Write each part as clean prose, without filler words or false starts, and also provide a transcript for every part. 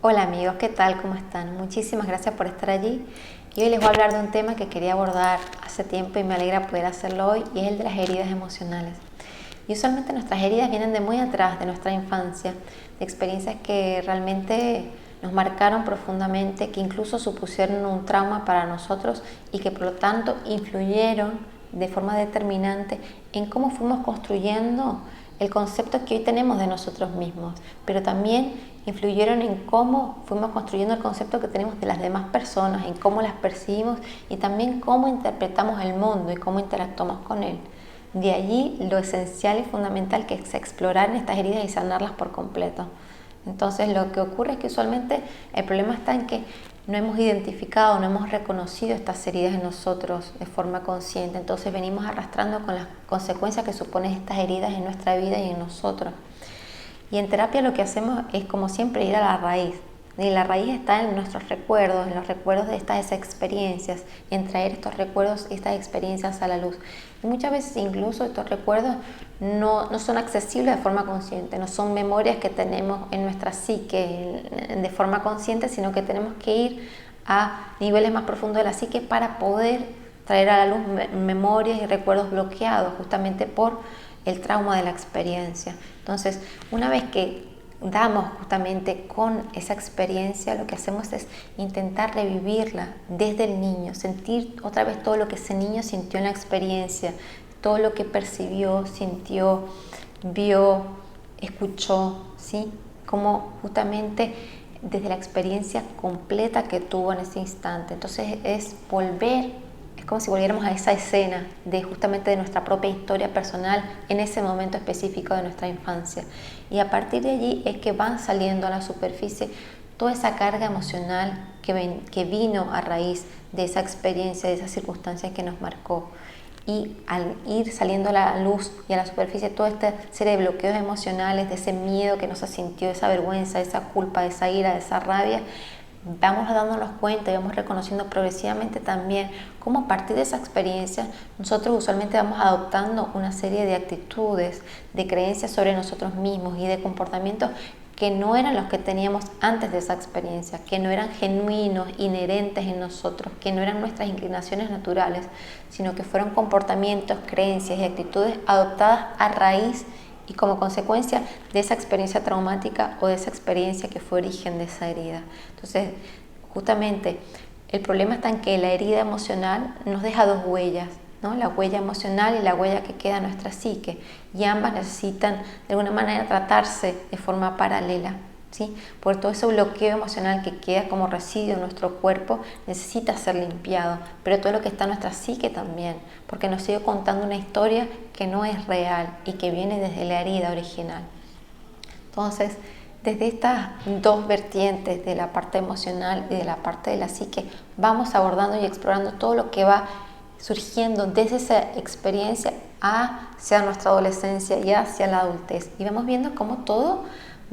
Hola amigos, ¿qué tal? ¿Cómo están? Muchísimas gracias por estar allí. Y hoy les voy a hablar de un tema que quería abordar hace tiempo y me alegra poder hacerlo hoy, y es el de las heridas emocionales. Y usualmente nuestras heridas vienen de muy atrás, de nuestra infancia, de experiencias que realmente nos marcaron profundamente, que incluso supusieron un trauma para nosotros y que por lo tanto influyeron de forma determinante en cómo fuimos construyendo el concepto que hoy tenemos de nosotros mismos, pero también influyeron en cómo fuimos construyendo el concepto que tenemos de las demás personas, en cómo las percibimos y también cómo interpretamos el mundo y cómo interactuamos con él. De allí lo esencial y fundamental que es explorar estas heridas y sanarlas por completo. Entonces lo que ocurre es que usualmente el problema está en que no hemos identificado, no hemos reconocido estas heridas en nosotros de forma consciente. Entonces venimos arrastrando con las consecuencias que suponen estas heridas en nuestra vida y en nosotros. Y en terapia lo que hacemos es, como siempre, ir a la raíz. Y la raíz está en nuestros recuerdos, en los recuerdos de estas experiencias, en traer estos recuerdos y estas experiencias a la luz. Y muchas veces incluso estos recuerdos no son accesibles de forma consciente, no son memorias que tenemos en nuestra psique de forma consciente, sino que tenemos que ir a niveles más profundos de la psique para poder traer a la luz memorias y recuerdos bloqueados justamente por el trauma de la experiencia. Entonces, una vez que damos justamente con esa experiencia, lo que hacemos es intentar revivirla desde el niño, sentir otra vez todo lo que ese niño sintió en la experiencia, todo lo que percibió, sintió, vio, escuchó, ¿sí? Como justamente desde la experiencia completa que tuvo en ese instante. Entonces es volver, es como si volviéramos a esa escena de justamente de nuestra propia historia personal en ese momento específico de nuestra infancia. Y a partir de allí es que van saliendo a la superficie toda esa carga emocional que vino a raíz de esa experiencia, de esa circunstancia que nos marcó. Y al ir saliendo a la luz y a la superficie toda esta serie de bloqueos emocionales, de ese miedo que nos sintió, esa vergüenza, esa culpa, esa ira, esa rabia, vamos dándonos cuenta y vamos reconociendo progresivamente también cómo a partir de esa experiencia nosotros usualmente vamos adoptando una serie de actitudes, de creencias sobre nosotros mismos y de comportamientos que no eran los que teníamos antes de esa experiencia, que no eran genuinos, inherentes en nosotros, que no eran nuestras inclinaciones naturales, sino que fueron comportamientos, creencias y actitudes adoptadas a raíz y como consecuencia de esa experiencia traumática o de esa experiencia que fue origen de esa herida. Entonces, justamente, el problema está en que la herida emocional nos deja dos huellas, ¿no? La huella emocional y la huella que queda en nuestra psique, y ambas necesitan de alguna manera tratarse de forma paralela, ¿sí? Por todo ese bloqueo emocional que queda como residuo en nuestro cuerpo necesita ser limpiado, pero todo lo que está en nuestra psique también, porque nos sigue contando una historia que no es real y que viene desde la herida original. Entonces, desde estas dos vertientes, de la parte emocional y de la parte de la psique, vamos abordando y explorando todo lo que va surgiendo desde esa experiencia hacia nuestra adolescencia y hacia la adultez. Y vamos viendo cómo todo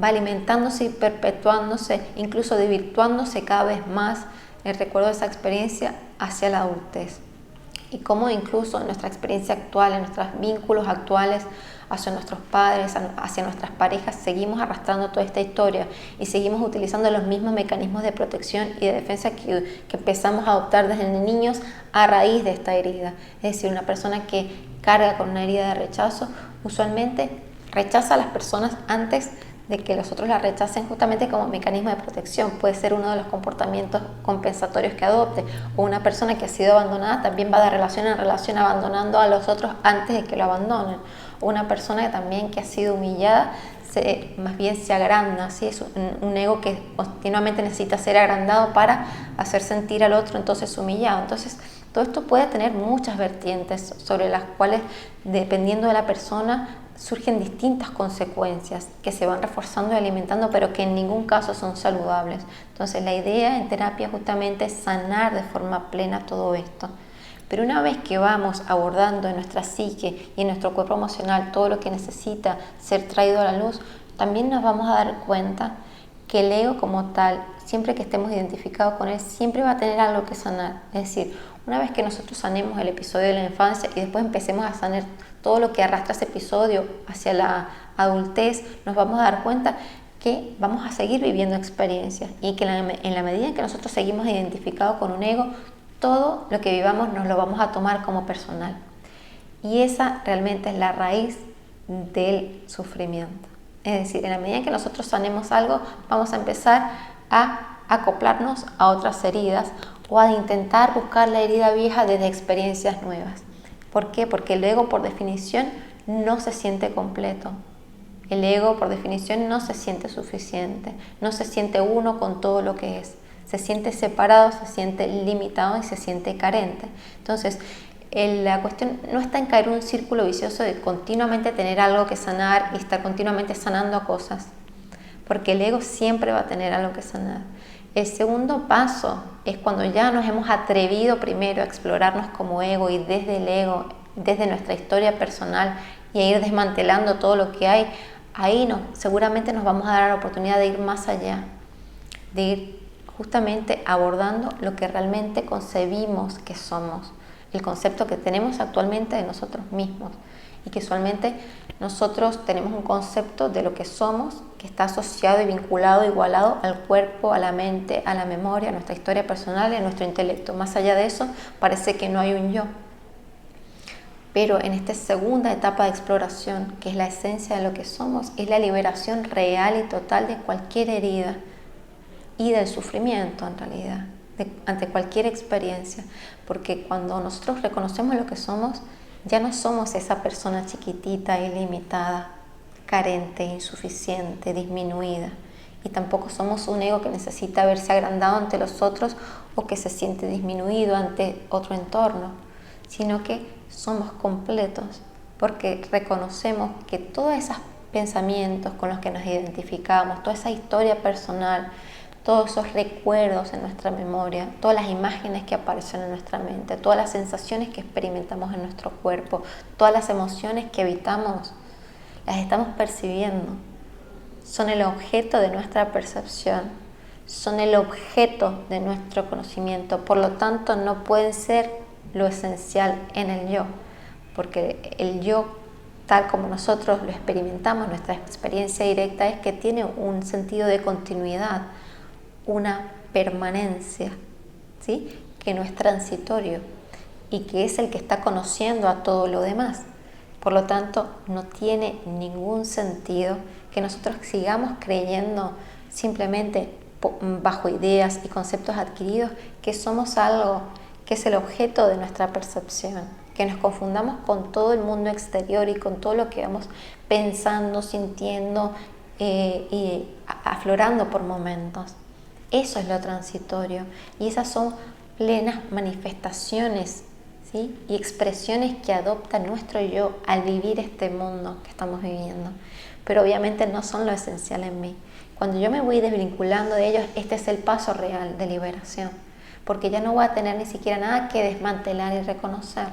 va alimentándose y perpetuándose, incluso desvirtuándose cada vez más el recuerdo de esa experiencia hacia la adultez. Y cómo incluso en nuestra experiencia actual, en nuestros vínculos actuales, hacia nuestros padres, hacia nuestras parejas, seguimos arrastrando toda esta historia y seguimos utilizando los mismos mecanismos de protección y de defensa que empezamos a adoptar desde niños a raíz de esta herida. Es decir, una persona que carga con una herida de rechazo usualmente rechaza a las personas antes de que los otros la rechacen, justamente como mecanismo de protección. Puede ser uno de los comportamientos compensatorios que adopte, o una persona que ha sido abandonada también va de relación en relación abandonando a los otros antes de que lo abandonen, o una persona que también que ha sido humillada más bien se agranda, ¿sí? Es un ego que continuamente necesita ser agrandado para hacer sentir al otro entonces humillado. Entonces todo esto puede tener muchas vertientes sobre las cuales, dependiendo de la persona, surgen distintas consecuencias que se van reforzando y alimentando, pero que en ningún caso son saludables. Entonces la idea en terapia justamente es sanar de forma plena todo esto. Pero una vez que vamos abordando en nuestra psique y en nuestro cuerpo emocional todo lo que necesita ser traído a la luz, también nos vamos a dar cuenta que el ego como tal, siempre que estemos identificados con él, siempre va a tener algo que sanar. Es decir, una vez que nosotros sanemos el episodio de la infancia y después empecemos a sanar todo lo que arrastra ese episodio hacia la adultez, nos vamos a dar cuenta que vamos a seguir viviendo experiencias y que en la medida en que nosotros seguimos identificados con un ego, todo lo que vivamos nos lo vamos a tomar como personal. Y esa realmente es la raíz del sufrimiento. Es decir, en la medida en que nosotros sanemos algo, vamos a empezar a acoplarnos a otras heridas o a intentar buscar la herida vieja desde experiencias nuevas. ¿Por qué? Porque el ego, por definición, no se siente completo. El ego, por definición, no se siente suficiente, no se siente uno con todo lo que es. Se siente separado, se siente limitado y se siente carente. Entonces, la cuestión no está en caer en un círculo vicioso de continuamente tener algo que sanar y estar continuamente sanando cosas, porque el ego siempre va a tener algo que sanar. El segundo paso es cuando ya nos hemos atrevido primero a explorarnos como ego y desde el ego, desde nuestra historia personal y a ir desmantelando todo lo que hay, ahí seguramente nos vamos a dar la oportunidad de ir más allá, de ir justamente abordando lo que realmente concebimos que somos, el concepto que tenemos actualmente de nosotros mismos, y que usualmente nosotros tenemos un concepto de lo que somos que está asociado y vinculado, igualado al cuerpo, a la mente, a la memoria, a nuestra historia personal y a nuestro intelecto. Más allá de eso, parece que no hay un yo. Pero en esta segunda etapa de exploración, que es la esencia de lo que somos, es la liberación real y total de cualquier herida y del sufrimiento en realidad, ante cualquier experiencia. Porque cuando nosotros reconocemos lo que somos, ya no somos esa persona chiquitita, ilimitada, carente, insuficiente, disminuida. Y tampoco somos un ego que necesita verse agrandado ante los otros o que se siente disminuido ante otro entorno, sino que somos completos porque reconocemos que todos esos pensamientos con los que nos identificamos, toda esa historia personal, todos esos recuerdos en nuestra memoria, todas las imágenes que aparecen en nuestra mente, todas las sensaciones que experimentamos en nuestro cuerpo, todas las emociones que evitamos, las estamos percibiendo. Son el objeto de nuestra percepción, son el objeto de nuestro conocimiento, por lo tanto no pueden ser lo esencial en el yo, porque el yo, tal como nosotros lo experimentamos, nuestra experiencia directa es que tiene un sentido de continuidad, una permanencia, ¿sí? Que no es transitorio y que es el que está conociendo a todo lo demás. Por lo tanto, no tiene ningún sentido que nosotros sigamos creyendo simplemente bajo ideas y conceptos adquiridos que somos algo que es el objeto de nuestra percepción, que nos confundamos con todo el mundo exterior y con todo lo que vamos pensando, sintiendo y aflorando por momentos. Eso es lo transitorio y esas son plenas manifestaciones, ¿sí? Y expresiones que adopta nuestro yo al vivir este mundo que estamos viviendo. Pero obviamente no son lo esencial en mí. Cuando yo me voy desvinculando de ellos, este es el paso real de liberación, porque ya no voy a tener ni siquiera nada que desmantelar y reconocer.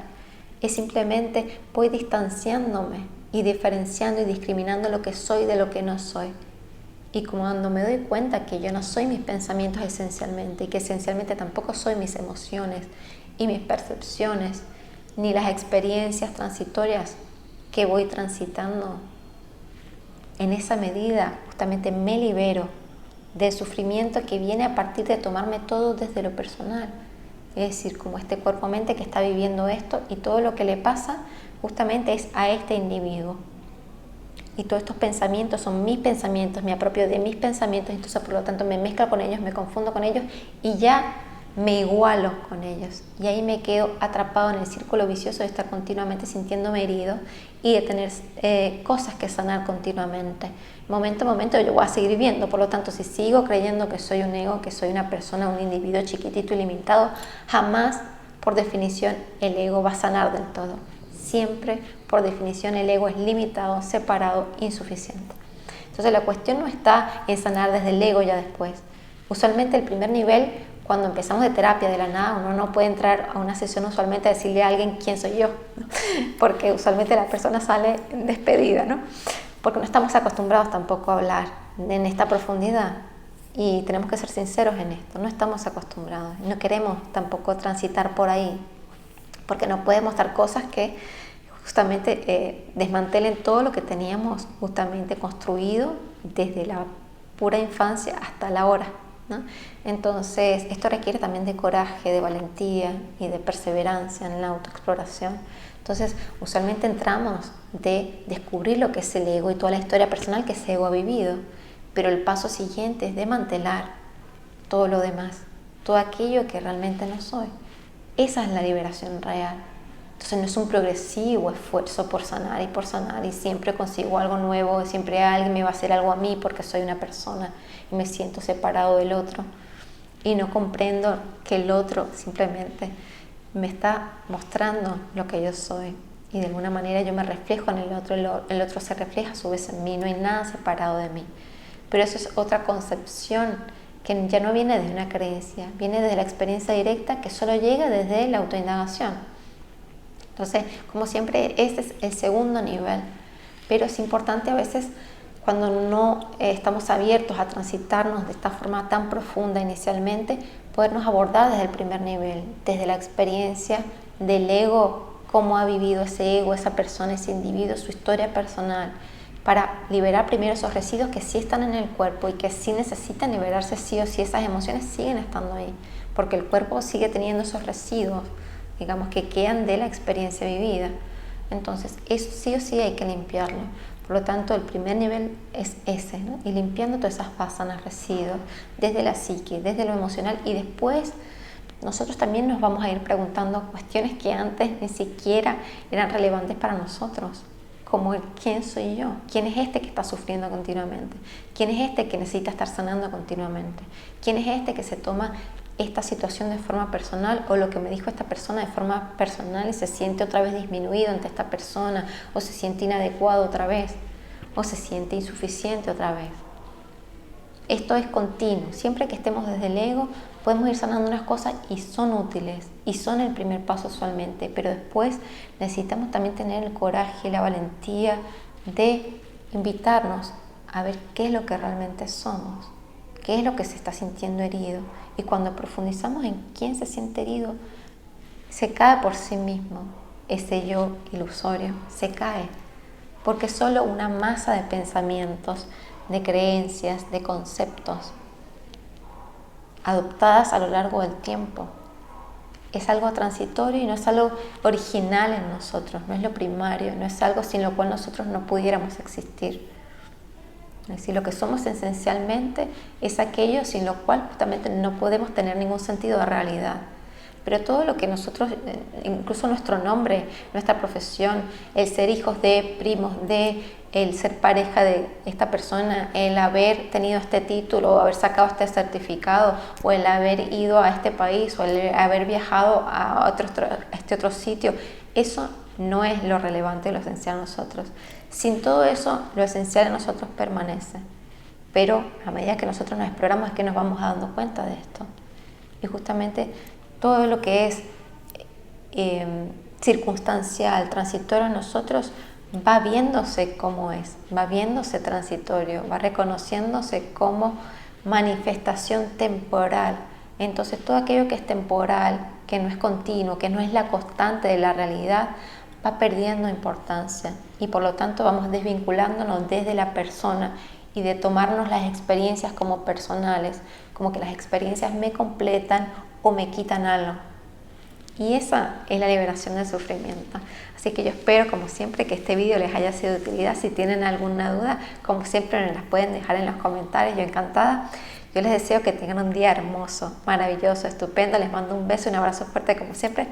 Es simplemente voy distanciándome y diferenciando y discriminando lo que soy de lo que no soy. Y cuando me doy cuenta que yo no soy mis pensamientos esencialmente y que esencialmente tampoco soy mis emociones y mis percepciones ni las experiencias transitorias que voy transitando, en esa medida justamente me libero del sufrimiento que viene a partir de tomarme todo desde lo personal. Es decir, como este cuerpo-mente que está viviendo esto y todo lo que le pasa justamente es a este individuo. Y todos estos pensamientos son mis pensamientos, me apropio de mis pensamientos, entonces por lo tanto me mezclo con ellos, me confundo con ellos y ya me igualo con ellos. Y ahí me quedo atrapado en el círculo vicioso de estar continuamente sintiéndome herido y de tener cosas que sanar continuamente. Momento a momento yo voy a seguir viviendo, por lo tanto si sigo creyendo que soy un ego, que soy una persona, un individuo chiquitito y limitado, jamás por definición el ego va a sanar del todo. Siempre, por definición, el ego es limitado, separado, insuficiente. Entonces la cuestión no está en sanar desde el ego ya después. Usualmente el primer nivel, cuando empezamos de terapia de la nada, uno no puede entrar a una sesión usualmente a decirle a alguien quién soy yo, ¿no? Porque usualmente la persona sale despedida, ¿no? Porque no estamos acostumbrados tampoco a hablar en esta profundidad y tenemos que ser sinceros en esto, no estamos acostumbrados, no queremos tampoco transitar por ahí, porque no podemos dar cosas que justamente desmantelen todo lo que teníamos justamente construido desde la pura infancia hasta la hora, ¿no? Entonces, esto requiere también de coraje, de valentía y de perseverancia en la autoexploración. Entonces, usualmente entramos de descubrir lo que es el ego y toda la historia personal que ese ego ha vivido, pero el paso siguiente es desmantelar todo lo demás, todo aquello que realmente no soy. Esa es la liberación real. Entonces no es un progresivo esfuerzo por sanar y siempre consigo algo nuevo, siempre alguien me va a hacer algo a mí porque soy una persona y me siento separado del otro y no comprendo que el otro simplemente me está mostrando lo que yo soy y de alguna manera yo me reflejo en el otro se refleja a su vez en mí, no hay nada separado de mí. Pero eso es otra concepción que ya no viene desde una creencia, viene desde la experiencia directa que solo llega desde la autoindagación. Entonces, como siempre, este es el segundo nivel, pero es importante a veces cuando no estamos abiertos a transitarnos de esta forma tan profunda inicialmente, podernos abordar desde el primer nivel, desde la experiencia del ego, cómo ha vivido ese ego, esa persona, ese individuo, su historia personal, para liberar primero esos residuos que sí están en el cuerpo y que sí necesitan liberarse sí o sí, esas emociones siguen estando ahí, porque el cuerpo sigue teniendo esos residuos, digamos, que quedan de la experiencia vivida. Entonces, eso sí o sí hay que limpiarlo. Por lo tanto, el primer nivel es ese, ¿no? Y limpiando todas esas vásanas, residuos, desde la psique, desde lo emocional, y después nosotros también nos vamos a ir preguntando cuestiones que antes ni siquiera eran relevantes para nosotros, como el quién soy yo, quién es este que está sufriendo continuamente, quién es este que necesita estar sanando continuamente, quién es este que se toma esta situación de forma personal o lo que me dijo esta persona de forma personal y se siente otra vez disminuido ante esta persona o se siente inadecuado otra vez o se siente insuficiente otra vez. Esto es continuo, siempre que estemos desde el ego podemos ir sanando unas cosas y son útiles y son el primer paso usualmente, pero después necesitamos también tener el coraje y la valentía de invitarnos a ver qué es lo que realmente somos, qué es lo que se está sintiendo herido. Y cuando profundizamos en quién se siente herido, se cae por sí mismo. Ese yo ilusorio se cae, porque es solo una masa de pensamientos, de creencias, de conceptos, adoptadas a lo largo del tiempo. Es algo transitorio y no es algo original en nosotros, no es lo primario, no es algo sin lo cual nosotros no pudiéramos existir. Es decir, lo que somos esencialmente es aquello sin lo cual justamente no podemos tener ningún sentido de realidad. Pero todo lo que nosotros, incluso nuestro nombre, nuestra profesión, el ser hijos de, primos de, el ser pareja de esta persona, el haber tenido este título, o haber sacado este certificado, o el haber ido a este país, o el haber viajado a este otro sitio, eso no es lo relevante, lo esencial en nosotros. Sin todo eso, lo esencial en nosotros permanece. Pero a medida que nosotros nos exploramos es que nos vamos dando cuenta de esto. Y justamente todo lo que es circunstancial, transitorio en nosotros, va viéndose como es, va viéndose transitorio, va reconociéndose como manifestación temporal. Entonces todo aquello que es temporal, que no es continuo, que no es la constante de la realidad, va perdiendo importancia y por lo tanto vamos desvinculándonos desde la persona y de tomarnos las experiencias como personales, como que las experiencias me completan o me quitan algo. Y esa es la liberación del sufrimiento. Así que yo espero, como siempre, que este vídeo les haya sido de utilidad. Si tienen alguna duda, como siempre, me las pueden dejar en los comentarios. Yo encantada. Yo les deseo que tengan un día hermoso, maravilloso, estupendo. Les mando un beso y un abrazo fuerte, como siempre.